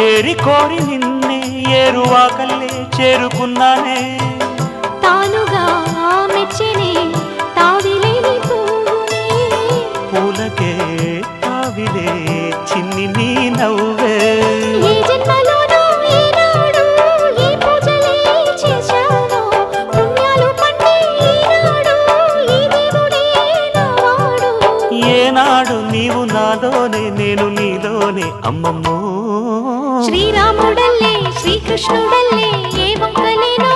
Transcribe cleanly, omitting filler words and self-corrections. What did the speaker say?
ఏరి కోరి నిన్నే ఏరువాకల్లే చేరుకున్నానే తానుగా మెచ్చనే తావిలేని పువ్వునే పూలకే తావిలే చిన్ని నీ నవ్వే ఏ జన్మలోనో ఈనాడు ఈ పూజలే చేశాను పుణ్యాలు పట్టి ఈనాడు ఈ దేవుడే నావాడు ఏనాడు నీవు నాలోనే నేను నీలోనే అమ్మమ్మో శ్రీరాముడల్లే శ్రీకృష్ణుడల్లే ఏ వంకలేనో